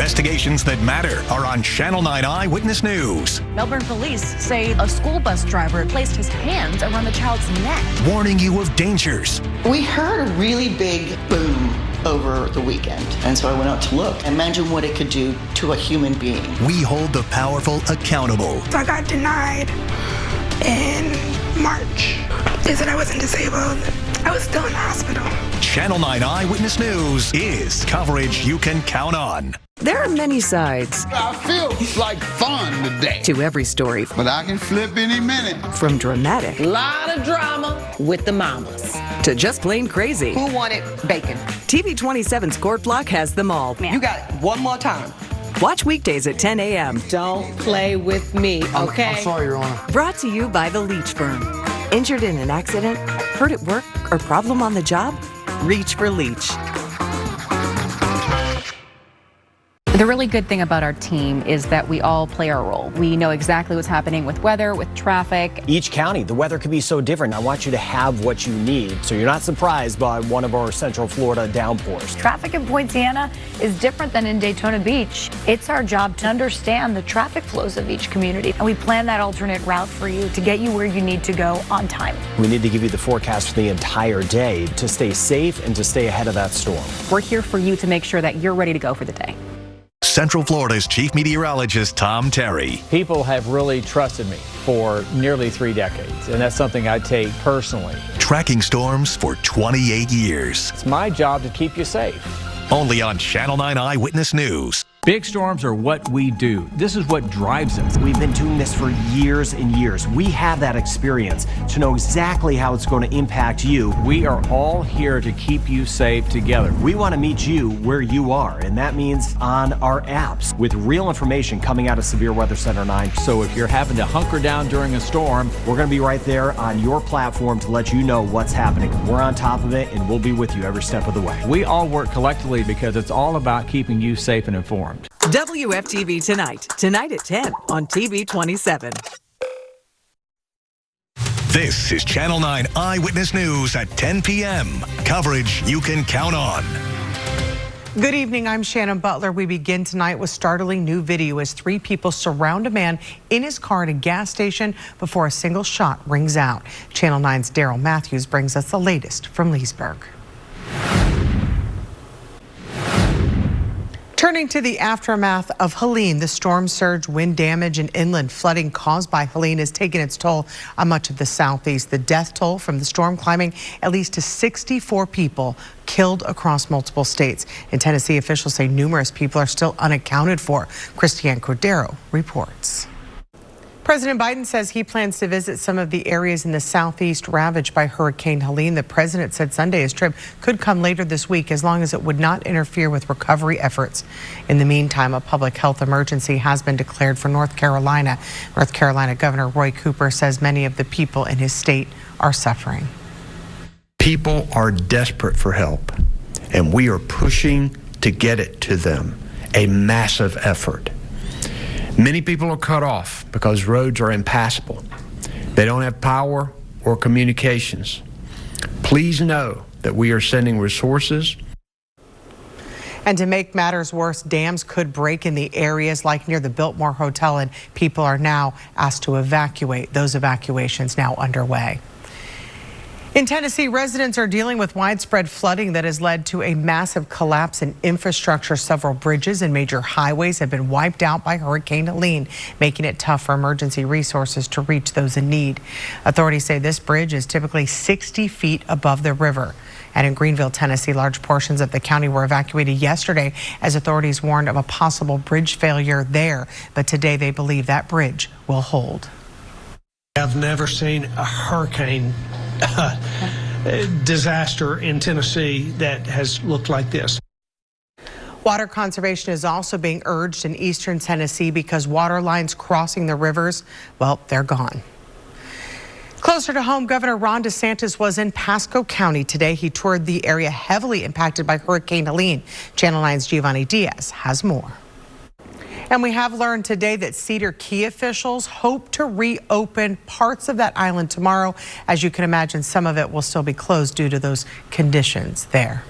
Investigations that matter are on Channel 9 Eyewitness News. Melbourne police say a school bus driver placed his hands around the child's neck. Warning you of dangers. We heard a really big boom over the weekend, and so I went out to look. Imagine what it could do to a human being. We hold the powerful accountable. I got denied in March. They said I wasn't disabled. I was still in the hospital. Channel 9 Eyewitness News is coverage you can count on. There are many sides. I feel like fun today. To every story. But I can flip any minute. From dramatic. Lot of drama with the mamas. To just plain crazy. Who wanted bacon? TV 27's Court Block has them all. You got it one more time. Watch weekdays at 10 a.m. Don't play with me, okay? I'm sorry, Your Honor. Brought to you by the Leach Firm. Injured in an accident? Hurt at work? Or problem on the job? Reach for Leach. The really good thing about our team is that we all play our role. We know exactly what's happening with weather, with traffic. Each county, the weather can be so different. I want you to have what you need so you're not surprised by one of our Central Florida downpours. Traffic in Poinciana is different than in Daytona Beach. It's our job to understand the traffic flows of each community, and we plan that alternate route for you to get you where you need to go on time. We need to give you the forecast for the entire day to stay safe and to stay ahead of that storm. We're here for you to make sure that you're ready to go for the day. Central Florida's chief meteorologist, Tom Terry. People have really trusted me for nearly 3 decades, and that's something I take personally. Tracking storms for 28 years. It's my job to keep you safe. Only on Channel 9 Eyewitness News. Big storms are what we do. This is what drives us. We've been doing this for years and years. We have that experience to know exactly how it's going to impact you. We are all here to keep you safe together. We want to meet you where you are, and that means on our apps with real information coming out of Severe Weather Center 9. So if you're having to hunker down during a storm, we're going to be right there on your platform to let you know what's happening. We're on top of it, and we'll be with you every step of the way. We all work collectively because it's all about keeping you safe and informed. WFTV tonight at 10 on TV 27. This is Channel 9 Eyewitness News at 10 p.m. Coverage you can count on. Good evening, I'm Shannon Butler. We begin tonight with startling new video as 3 people surround a man in his car at a gas station before a single shot rings out. Channel 9's Daryl Matthews brings us the latest from Leesburg. Turning to the aftermath of Helene, the storm surge, wind damage, and inland flooding caused by Helene has taken its toll on much of the southeast. The death toll from the storm climbing at least to 64 people killed across multiple states. In Tennessee, officials say numerous people are still unaccounted for. Christiane Cordero reports. President Biden says he plans to visit some of the areas in the southeast ravaged by Hurricane Helene. The president said Sunday his trip could come later this week as long as it would not interfere with recovery efforts. In the meantime, a public health emergency has been declared for North Carolina. North Carolina Governor Roy Cooper says many of the people in his state are suffering. People are desperate for help, and we are pushing to get it to them. A massive effort. Many people are cut off because roads are impassable. They don't have power or communications. Please know that we are sending resources. And to make matters worse, dams could break in the areas like near the Biltmore Hotel, and people are now asked to evacuate. Those evacuations now underway. In Tennessee, residents are dealing with widespread flooding that has led to a massive collapse in infrastructure. Several bridges and major highways have been wiped out by Hurricane Helene, making it tough for emergency resources to reach those in need. Authorities say this bridge is typically 60 feet above the river. And in Greenville, Tennessee, large portions of the county were evacuated yesterday as authorities warned of a possible bridge failure there. But today they believe that bridge will hold. I've never seen a hurricane disaster in Tennessee that has looked like this. Water conservation is also being urged in eastern Tennessee because water lines crossing the rivers, well, they're gone. Closer to home, Governor Ron DeSantis was in Pasco County today. He toured the area heavily impacted by Hurricane Helene. Channel 9's Giovanni Diaz has more. And we have learned today that Cedar Key officials hope to reopen parts of that island tomorrow. As you can imagine, some of it will still be closed due to those conditions there.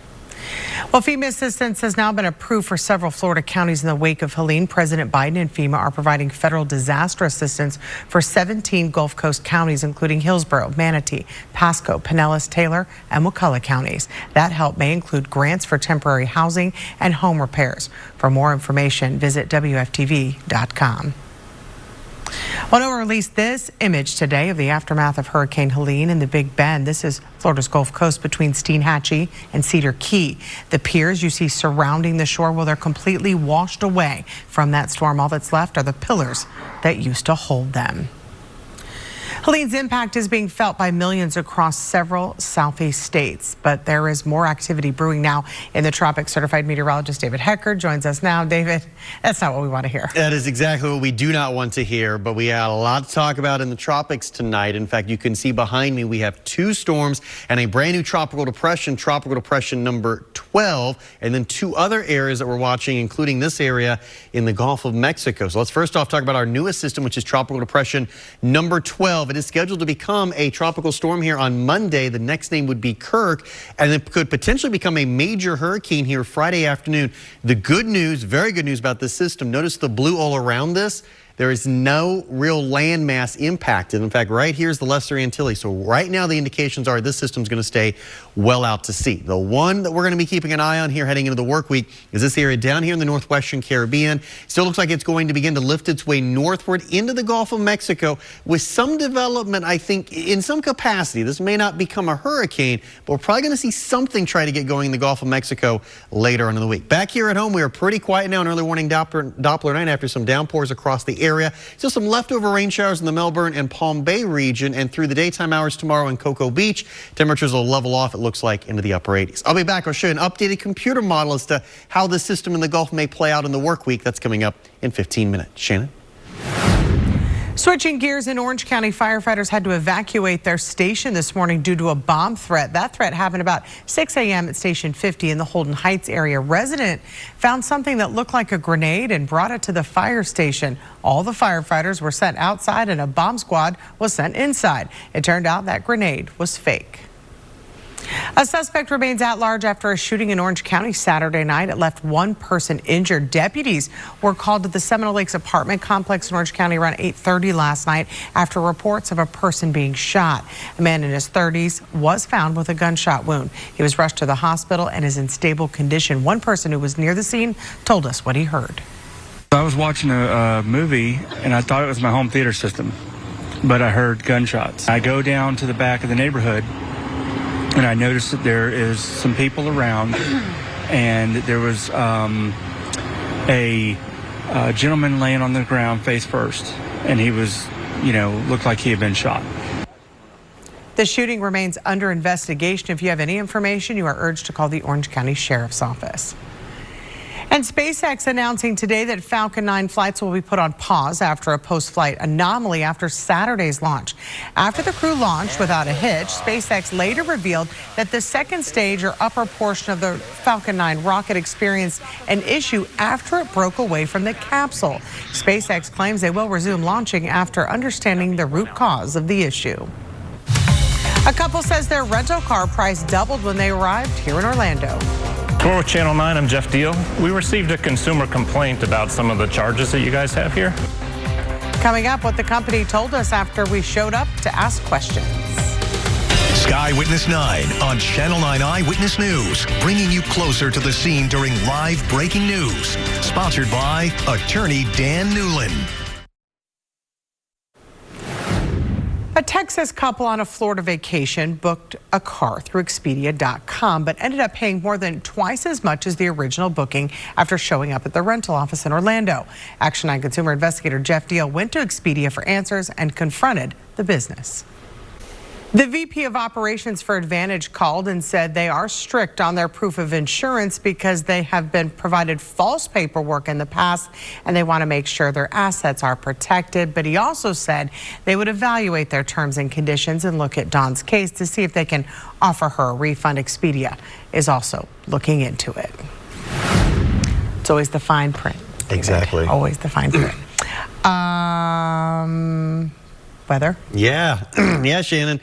Well, FEMA assistance has now been approved for several Florida counties in the wake of Helene. President Biden and FEMA are providing federal disaster assistance for 17 Gulf Coast counties, including Hillsborough, Manatee, Pasco, Pinellas, Taylor, and Wakulla counties. That help may include grants for temporary housing and home repairs. For more information, visit WFTV.com. Well, NOAA released this image today of the aftermath of Hurricane Helene in the Big Bend. This is Florida's Gulf Coast between Steinhatchee and Cedar Key. The piers you see surrounding the shore, well, they're completely washed away from that storm. All that's left are the pillars that used to hold them. Helene's impact is being felt by millions across several southeast states, but there is more activity brewing now in the tropics. Certified meteorologist David Hecker joins us now. David, that's not what we want to hear. That is exactly what we do not want to hear, but we had a lot to talk about in the tropics tonight. In fact, you can see behind me we have 2 storms and a brand new tropical depression number 12, and then 2 other areas that we're watching, including this area in the Gulf of Mexico. So let's first off talk about our newest system, which is tropical depression number 12. It is scheduled to become a tropical storm here on Monday. The next name would be Kirk, and it could potentially become a major hurricane here Friday afternoon. The good news, very good news about this system, notice the blue all around this. There is no real landmass impacted. In fact, right here is the Lesser Antilles. So right now the indications are this system's going to stay well out to sea. The one that we're going to be keeping an eye on here heading into the work week is this area down here in the northwestern Caribbean. Still looks like it's going to begin to lift its way northward into the Gulf of Mexico with some development, I think, in some capacity. This may not become a hurricane, but we're probably going to see something try to get going in the Gulf of Mexico later on in the week. Back here at home, we are pretty quiet now, an early warning Doppler night after some downpours across the area. Still some leftover rain showers in the Melbourne and Palm Bay region, and through the daytime hours tomorrow in Cocoa Beach, temperatures will level off, it looks like, into the upper 80s. I'll be back. I'll show you an updated computer model as to how this system in the Gulf may play out in the work week. That's coming up in 15 minutes. Shannon? Switching gears, in Orange County, firefighters had to evacuate their station this morning due to a bomb threat. That threat happened about 6 a.m. at Station 50 in the Holden Heights area. A resident found something that looked like a grenade and brought it to the fire station. All the firefighters were sent outside and a bomb squad was sent inside. It turned out that grenade was fake. A suspect remains at large after a shooting in Orange County Saturday night. It left 1 person injured. Deputies were called to the Seminole Lakes apartment complex in Orange County around 8:30 last night after reports of a person being shot. A man in his 30s was found with a gunshot wound. He was rushed to the hospital and is in stable condition. One person who was near the scene told us what he heard. I was watching a movie and I thought it was my home theater system, but I heard gunshots. I go down to the back of the neighborhood and I noticed that there is some people around, and there was a gentleman laying on the ground face first, and he was, looked like he had been shot. The shooting remains under investigation. If you have any information, you are urged to call the Orange County Sheriff's Office. And SpaceX announcing today that Falcon 9 flights will be put on pause after a post-flight anomaly after Saturday's launch. After the crew launched without a hitch, SpaceX later revealed that the second stage or upper portion of the Falcon 9 rocket experienced an issue after it broke away from the capsule. SpaceX claims they will resume launching after understanding the root cause of the issue. A couple says their rental car price doubled when they arrived here in Orlando. We're with Channel 9, I'm Jeff Deal. We received a consumer complaint about some of the charges that you guys have here. Coming up, what the company told us after we showed up to ask questions. Sky Witness 9 on Channel 9 Eyewitness News, bringing you closer to the scene during live breaking news. Sponsored by attorney Dan Newland. A Texas couple on a Florida vacation booked a car through Expedia.com, but ended up paying more than twice as much as the original booking after showing up at the rental office in Orlando. Action 9 consumer investigator Jeff Deal went to Expedia for answers and confronted the business. The VP of Operations for Advantage called and said they are strict on their proof of insurance because they have been provided false paperwork in the past and they want to make sure their assets are protected. But he also said they would evaluate their terms and conditions and look at Dawn's case to see if they can offer her a refund. Expedia is also looking into it. It's always the fine print. Exactly. Always the fine print. Weather? Yeah. Yeah, Shannon.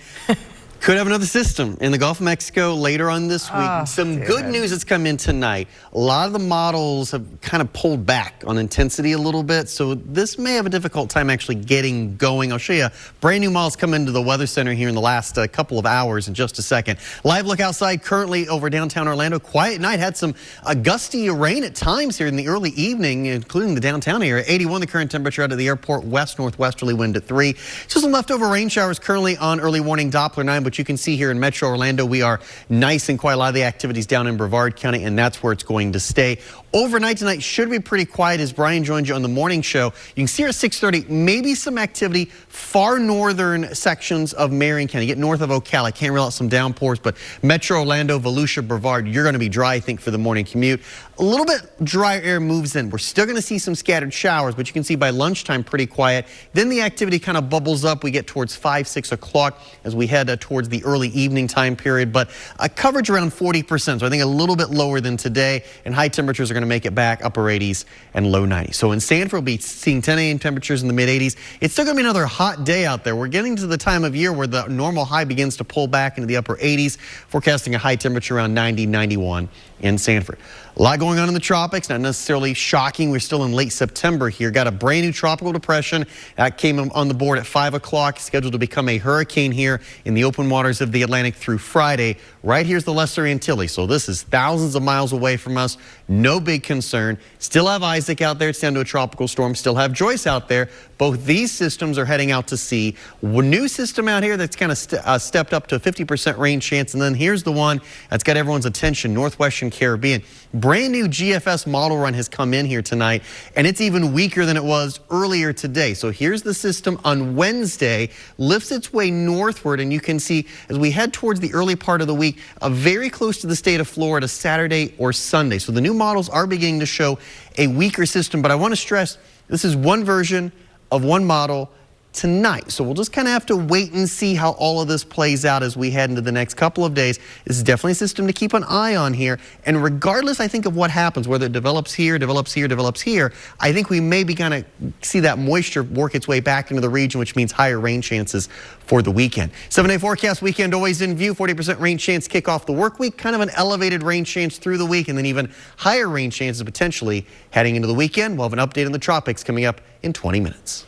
Could have another system in the Gulf of Mexico later on this week. Some good news that's come in tonight. A lot of the models have kind of pulled back on intensity a little bit, so this may have a difficult time actually getting going. I'll show you brand new models come into the Weather Center here in the last couple of hours in just a second. Live look outside currently over downtown Orlando. Quiet night, had some gusty rain at times here in the early evening, including the downtown area. 81 the current temperature out of the airport, west-northwesterly wind at 3. Just some leftover rain showers currently on early warning Doppler 9, but you can see here in Metro Orlando, we are nice and quiet. A lot of the activities down in Brevard County, and that's where it's going to stay. Overnight tonight should be pretty quiet as Brian joins you on the morning show. You can see here at 6:30, maybe some activity far northern sections of Marion County. Get north of Ocala. Can't rule out some downpours, but Metro Orlando, Volusia, Brevard, you're going to be dry, I think, for the morning commute. A little bit drier air moves in. We're still going to see some scattered showers, but you can see by lunchtime pretty quiet. Then the activity kind of bubbles up. We get towards 5, 6 o'clock as we head towards the early evening time period, but a coverage around 40%. So I think a little bit lower than today, and high temperatures are going to make it back upper 80s and low 90s. So in Sanford, we'll be seeing 10 a.m. temperatures in the mid 80s. It's still going to be another hot day out there. We're getting to the time of year where the normal high begins to pull back into the upper 80s, forecasting a high temperature around 90, 91 in Sanford. A lot going on in the tropics, not necessarily shocking. We're still in late September here. Got a brand new tropical depression that came on the board at 5 o'clock, scheduled to become a hurricane here in the open waters of the Atlantic through Friday. Right here's the Lesser Antilles. So this is thousands of miles away from us. No big concern. Still have Isaac out there. It's down to a tropical storm. Still have Joyce out there. Both these systems are heading out to sea. One new system out here that's kind of stepped up to a 50% rain chance. And then here's the one that's got everyone's attention, Northwestern Caribbean. Brand new GFS model run has come in here tonight, and it's even weaker than it was earlier today. So here's the system on Wednesday, lifts its way northward, and you can see as we head towards the early part of the week, very close to the state of Florida Saturday or Sunday. So the new models are beginning to show a weaker system, but I want to stress this is one version of one model tonight. So we'll just kind of have to wait and see how all of this plays out as we head into the next couple of days. This is definitely a system to keep an eye on here. And regardless, I think, of what happens, whether it develops here, develops here, develops here, I think we may be kind of see that moisture work its way back into the region, which means higher rain chances for the weekend. 7-day forecast, weekend always in view. 40% rain chance kick off the work week, kind of an elevated rain chance through the week, and then even higher rain chances potentially heading into the weekend. We'll have an update on the tropics coming up in 20 minutes.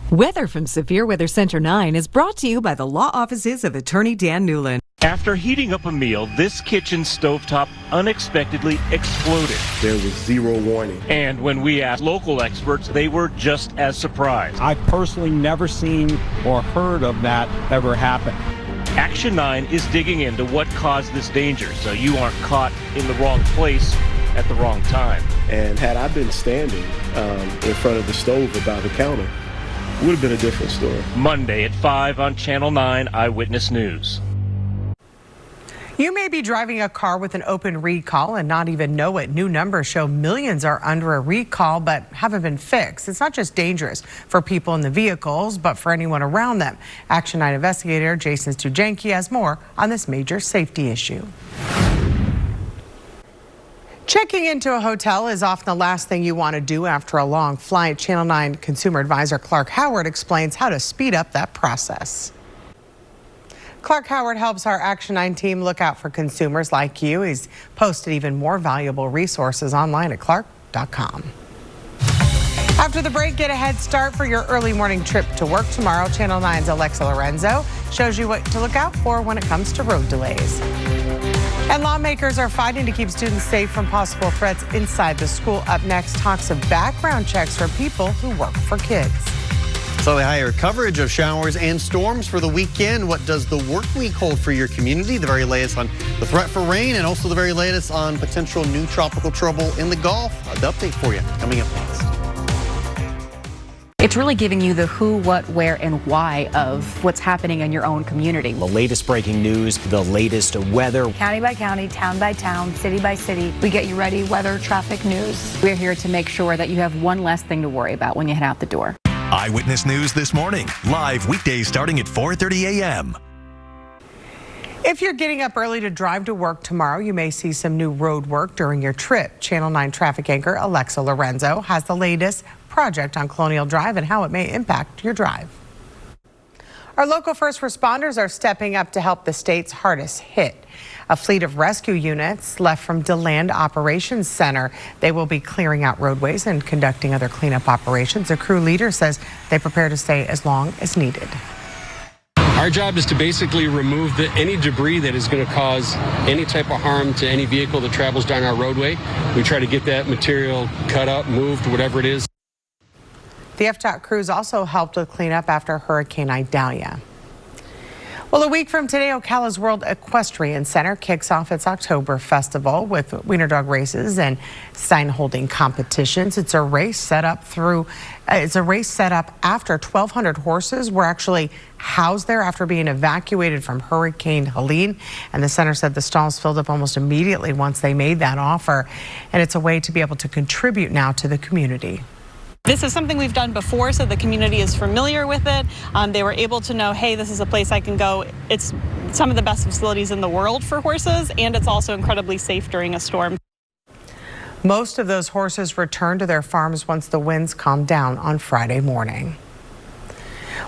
Weather from Severe Weather Center 9 is brought to you by the law offices of Attorney Dan Newland. After heating up a meal, this kitchen stovetop unexpectedly exploded. There was zero warning. And when we asked local experts, they were just as surprised. I've personally never seen or heard of that ever happen. Action 9 is digging into what caused this danger so you aren't caught in the wrong place at the wrong time. And had I been standing in front of the stove or by the counter, it would have been a different story. Monday at 5 on Channel 9 Eyewitness News. You may be driving a car with an open recall and not even know it. New numbers show millions are under a recall but haven't been fixed. It's not just dangerous for people in the vehicles, but for anyone around them. Action 9 investigator Jason Stujanki has more on this major safety issue. Checking into a hotel is often the last thing you want to do after a long flight. Channel 9 consumer advisor Clark Howard explains how to speed up that process. Clark Howard helps our Action 9 team look out for consumers like you. He's posted even more valuable resources online at clark.com. After the break, get a head start for your early morning trip to work tomorrow. Channel 9's Alexa Lorenzo shows you what to look out for when it comes to road delays. And lawmakers are fighting to keep students safe from possible threats inside the school. Up next, talks of background checks for people who work for kids. Slightly higher coverage of showers and storms for the weekend. What does the work week hold for your community? The very latest on the threat for rain and also the very latest on potential new tropical trouble in the Gulf. The update for you coming up next. It's really giving you the who, what, where, and why of what's happening in your own community. The latest breaking news, the latest weather. County by county, town by town, city by city, we get you ready weather, traffic, news. We're here to make sure that you have one less thing to worry about when you head out the door. Eyewitness News this morning, live weekdays starting at 4:30 a.m. If you're getting up early to drive to work tomorrow, you may see some new road work during your trip. Channel 9 traffic anchor Alexa Lorenzo has the latest project on Colonial Drive and how it may impact your drive. Our local first responders are stepping up to help the state's hardest hit. A fleet of rescue units left from DeLand Operations Center. They will be clearing out roadways and conducting other cleanup operations. A crew leader says they prepare to stay as long as needed. Our job is to basically remove any debris that is going to cause any type of harm to any vehicle that travels down our roadway. We try to get that material cut up, moved, whatever it is. The FDOT crews also helped with cleanup after Hurricane Idalia. Well, a week from today, Ocala's World Equestrian Center kicks off its October festival with wiener dog races and sign holding competitions. It's a race set up after 1,200 horses were actually housed there after being evacuated from Hurricane Helene. And the center said the stalls filled up almost immediately once they made that offer. And it's a way to be able to contribute now to the community. This is something we've done before, so the community is familiar with it. They were able to know, hey, this is a place I can go. It's some of the best facilities in the world for horses, and it's also incredibly safe during a storm. Most of those horses returned to their farms once the winds calmed down on Friday morning.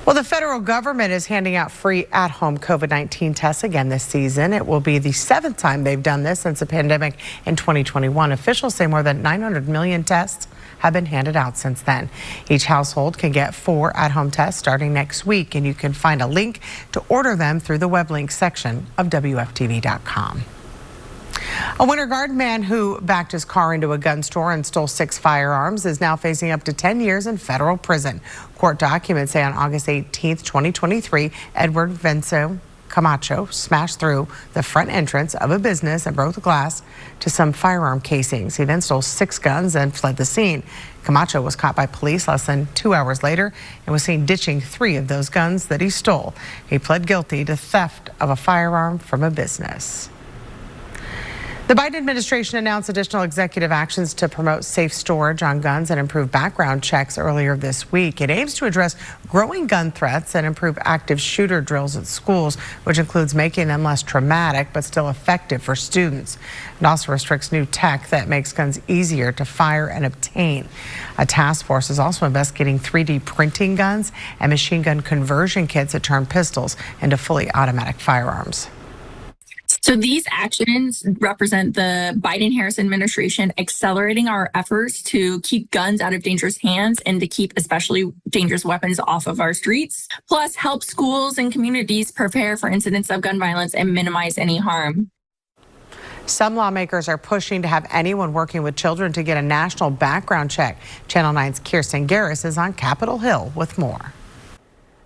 Well, the federal government is handing out free at-home COVID-19 tests again this season. It will be the 7th time they've done this since the pandemic in 2021. Officials say more than 900 million tests have been handed out since then. Each household can get 4 at-home tests starting next week, and you can find a link to order them through the web link section of WFTV.com. A Winter Garden man who backed his car into a gun store and stole 6 firearms is now facing up to 10 years in federal prison. Court documents say on August 18, 2023, Edward Venzo Camacho smashed through the front entrance of a business and broke the glass to some firearm casings. He then stole 6 guns and fled the scene. Camacho was caught by police less than 2 hours later and was seen ditching 3 of those guns that he stole. He pled guilty to theft of a firearm from a business. The Biden administration announced additional executive actions to promote safe storage on guns and improve background checks earlier this week. It aims to address growing gun threats and improve active shooter drills at schools, which includes making them less traumatic but still effective for students. It also restricts new tech that makes guns easier to fire and obtain. A task force is also investigating 3D printing guns and machine gun conversion kits that turn pistols into fully automatic firearms. So these actions represent the Biden-Harris administration accelerating our efforts to keep guns out of dangerous hands and to keep especially dangerous weapons off of our streets, plus help schools and communities prepare for incidents of gun violence and minimize any harm. Some lawmakers are pushing to have anyone working with children to get a national background check. Channel 9's Kirsten Garris is on Capitol Hill with more.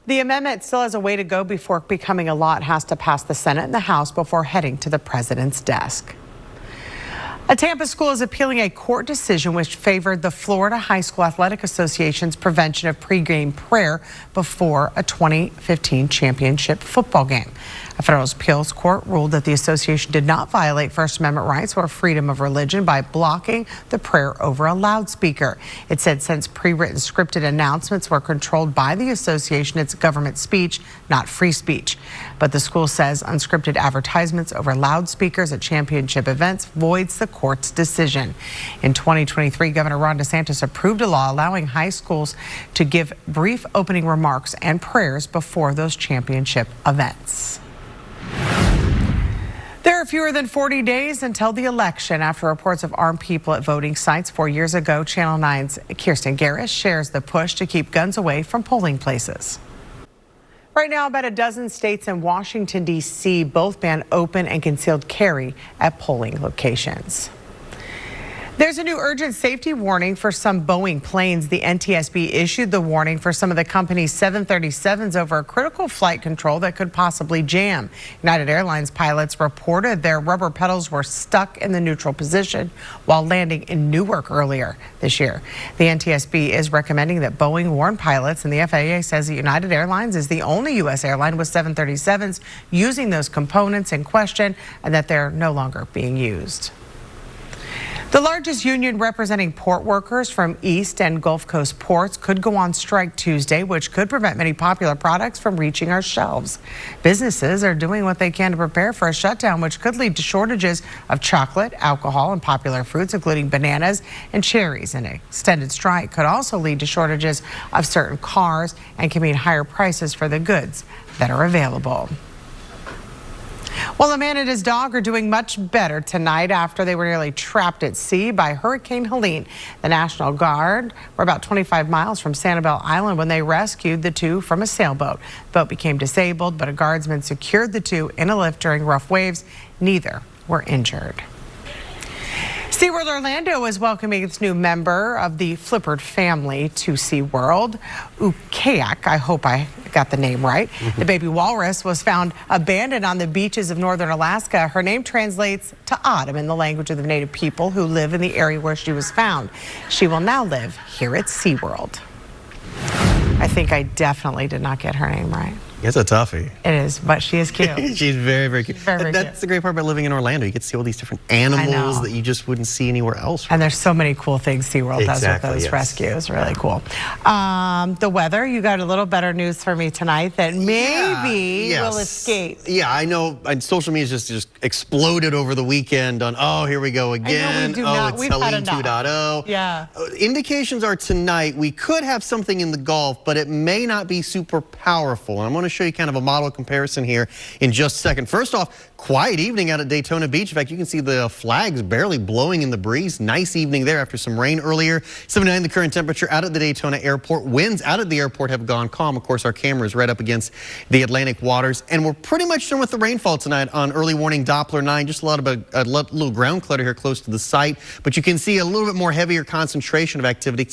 The amendment still has a way to go before becoming a law. It has to pass the Senate and the House before heading to the president's desk. A Tampa school is appealing a court decision which favored the Florida High School Athletic Association's prevention of pregame prayer before a 2015 championship football game. A federal appeals court ruled that the association did not violate First Amendment rights or freedom of religion by blocking the prayer over a loudspeaker. It said since pre-written scripted announcements were controlled by the association, it's government speech, not free speech. But the school says unscripted advertisements over loudspeakers at championship events voids the court's decision. In 2023, Governor Ron DeSantis approved a law allowing high schools to give brief opening remarks and prayers before those championship events. There are fewer than 40 days until the election after reports of armed people at voting sites 4 years ago. Channel 9's Kirsten Garris shares the push to keep guns away from polling places. Right now, about a dozen states and Washington, D.C. both ban open and concealed carry at polling locations. There's a new urgent safety warning for some Boeing planes. The NTSB issued the warning for some of the company's 737s over a critical flight control that could possibly jam. United Airlines pilots reported their rubber pedals were stuck in the neutral position while landing in Newark earlier this year. The NTSB is recommending that Boeing warn pilots, and the FAA says that United Airlines is the only U.S. airline with 737s using those components in question and that they're no longer being used. The largest union representing port workers from East and Gulf Coast ports could go on strike Tuesday, which could prevent many popular products from reaching our shelves. Businesses are doing what they can to prepare for a shutdown, which could lead to shortages of chocolate, alcohol, and popular fruits, including bananas and cherries. An extended strike could also lead to shortages of certain cars and can mean higher prices for the goods that are available. Well, a man and his dog are doing much better tonight after they were nearly trapped at sea by Hurricane Helene. The National Guard were about 25 miles from Sanibel Island when they rescued the two from a sailboat. The boat became disabled, but a guardsman secured the two in a lift during rough waves. Neither were injured. SeaWorld Orlando is welcoming its new member of the Flippered family to SeaWorld, Ukayak. I hope I got the name right. The baby walrus was found abandoned on the beaches of northern Alaska. Her name translates to autumn in the language of the native people who live in the area where she was found. She will now live here at SeaWorld. I think I definitely did not get her name right. It's a toughie. It is, but she is cute. She's very, very cute. Very That's cute. the great part about living in Orlando. You get to see all these different animals that you just wouldn't see anywhere else. And there's so many cool things SeaWorld does with those yes. rescues. Really cool. The weather, you got a little better news for me tonight that maybe will escape. Yeah, I know. And social media just exploded over the weekend on, oh, here we go again. It's Helene 2.0. Yeah. Indications are tonight we could have something in the Gulf, but it may not be super powerful. And I'm going to show you kind of a model comparison here in just a second. First off, quiet evening out at Daytona Beach. In fact, you can see the flags barely blowing in the breeze. Nice evening there after some rain earlier. 79 the current temperature out at the Daytona airport. Winds out at the airport have gone calm. Of course, our camera is right up against the Atlantic waters. And we're pretty much done with the rainfall tonight on early warning Doppler 9. Just a little ground clutter here close to the site. But you can see a little bit more heavier concentration of activity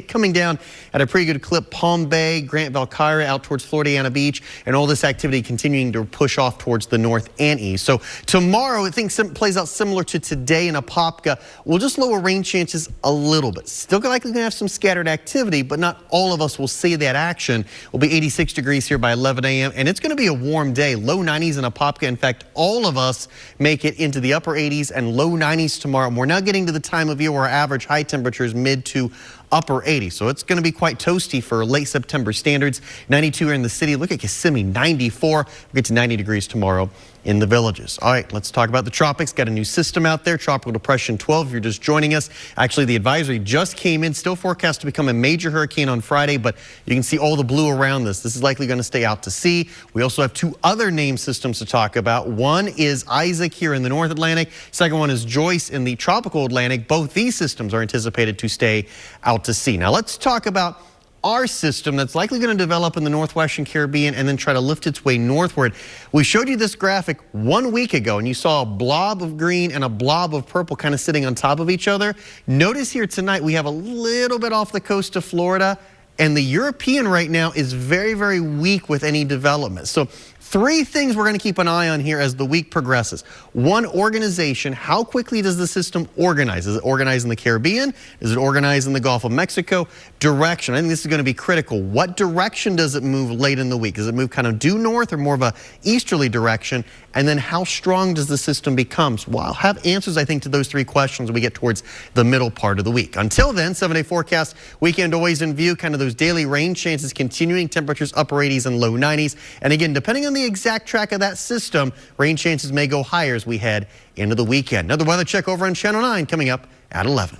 coming down at a pretty good clip. Palm Bay, Grant Valkyra out towards Floridiana Beach, and all this activity continuing to push off towards the north and east. So tomorrow, I think plays out similar to today in Apopka. We'll just lower rain chances a little bit. Still likely going to have some scattered activity, but not all of us will see that action. We'll be 86 degrees here by 11 a.m., and it's going to be a warm day. Low 90s in Apopka. In fact, all of us make it into the upper 80s and low 90s tomorrow. And we're now getting to the time of year where our average high temperature is mid to upper 80s. So it's going to be quite toasty for late September standards. 92 here in the city. Look at Kissimmee, 94. We'll get to 90 degrees tomorrow in the villages. All right, let's talk about the tropics. Got a new system out there, Tropical Depression 12, if you're just joining us. Actually, the advisory just came in, still forecast to become a major hurricane on Friday, but you can see all the blue around this. This is likely going to stay out to sea. We also have two other named systems to talk about. One is Isaac here in the North Atlantic. Second one is Joyce in the tropical Atlantic. Both these systems are anticipated to stay out to sea. Now let's talk about our system that's likely going to develop in the Northwestern Caribbean and then try to lift its way northward. We showed you this graphic 1 week ago, and you saw a blob of green and a blob of purple kind of sitting on top of each other. Notice here tonight we have a little bit off the coast of Florida, and the European right now is very, very weak with any development. So three things we're going to keep an eye on here as the week progresses. One, organization. How quickly does the system organize? Is it organized in the Caribbean? Is it organized in the Gulf of Mexico? Direction. I think this is going to be critical. What direction does it move late in the week? Does it move kind of due north or more of a easterly direction? And then how strong does the system become? So I'll have answers, I think, to those three questions when we get towards the middle part of the week. Until then, 7-day forecast, weekend always in view, kind of those daily rain chances continuing, temperatures upper 80s and low 90s. And again, depending on the exact track of that system, rain chances may go higher as we head into the weekend. Another weather check over on Channel 9 coming up at 11.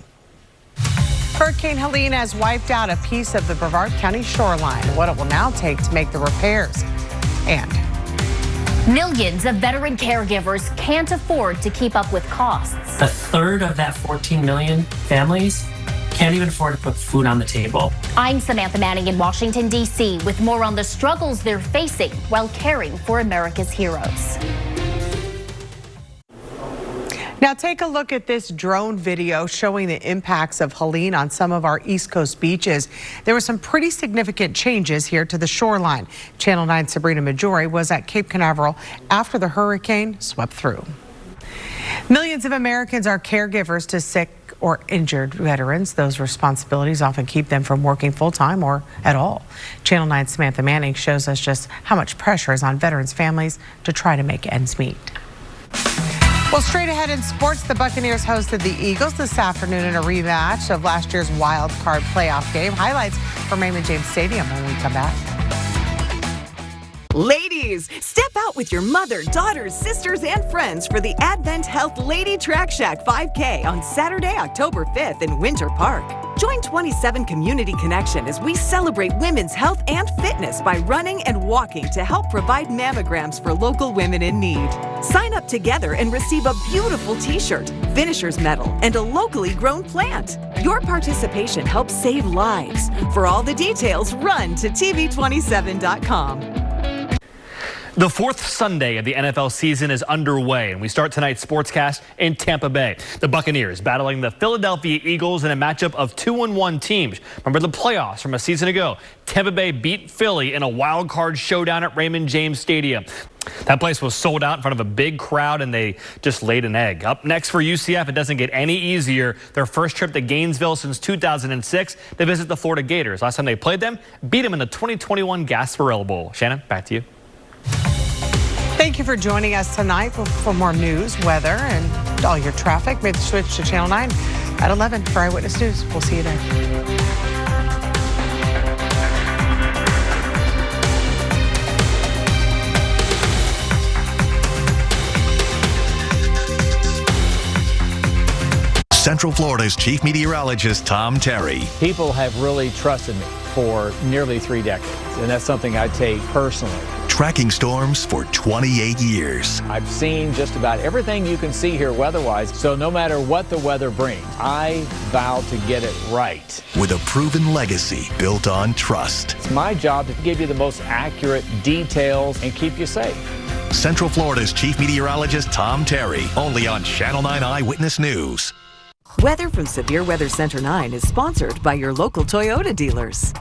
Hurricane Helene has wiped out a piece of the Brevard County shoreline. What it will now take to make the repairs. And millions of veteran caregivers can't afford to keep up with costs. A third of that 14 million families can't even afford to put food on the table. I'm Samantha Manning in Washington, D.C. with more on the struggles they're facing while caring for America's heroes. Now take a look at this drone video showing the impacts of Helene on some of our East Coast beaches. There were some pretty significant changes here to the shoreline. Channel 9's Sabrina Majori was at Cape Canaveral after the hurricane swept through. Millions of Americans are caregivers to sick or injured veterans. Those responsibilities often keep them from working full-time or at all. Channel 9's Samantha Manning shows us just how much pressure is on veterans' families to try to make ends meet. Well, straight ahead in sports, the Buccaneers hosted the Eagles this afternoon in a rematch of last year's wild card playoff game. Highlights from Raymond James Stadium when we come back. Ladies, step out with your mother, daughters, sisters, and friends for the Advent Health Lady Track Shack 5K on Saturday, October 5th in Winter Park. Join 27 Community Connection as we celebrate women's health and fitness by running and walking to help provide mammograms for local women in need. Sign up together and receive a beautiful t-shirt, finisher's medal, and a locally grown plant. Your participation helps save lives. For all the details, run to TV27.com. The fourth Sunday of the NFL season is underway, and we start tonight's sportscast in Tampa Bay. The Buccaneers battling the Philadelphia Eagles in a matchup of 2-1 teams. Remember the playoffs from a season ago? Tampa Bay beat Philly in a wild card showdown at Raymond James Stadium. That place was sold out in front of a big crowd, and they just laid an egg. Up next for UCF, it doesn't get any easier. Their first trip to Gainesville since 2006. They visit the Florida Gators. Last time they played them, beat them in the 2021 Gasparilla Bowl. Shannon, back to you. Thank you for joining us tonight for more news, weather, and all your traffic. Make the switch to Channel 9 at 11 for Eyewitness News. We'll see you there. Central Florida's chief meteorologist, Tom Terry. People have really trusted me for nearly 3 decades, and that's something I take personally. Tracking storms for 28 years. I've seen just about everything you can see here weather-wise, so no matter what the weather brings, I vow to get it right. With a proven legacy built on trust. It's my job to give you the most accurate details and keep you safe. Central Florida's chief meteorologist, Tom Terry, only on Channel 9 Eyewitness News. Weather from Severe Weather Center 9 is sponsored by your local Toyota dealers.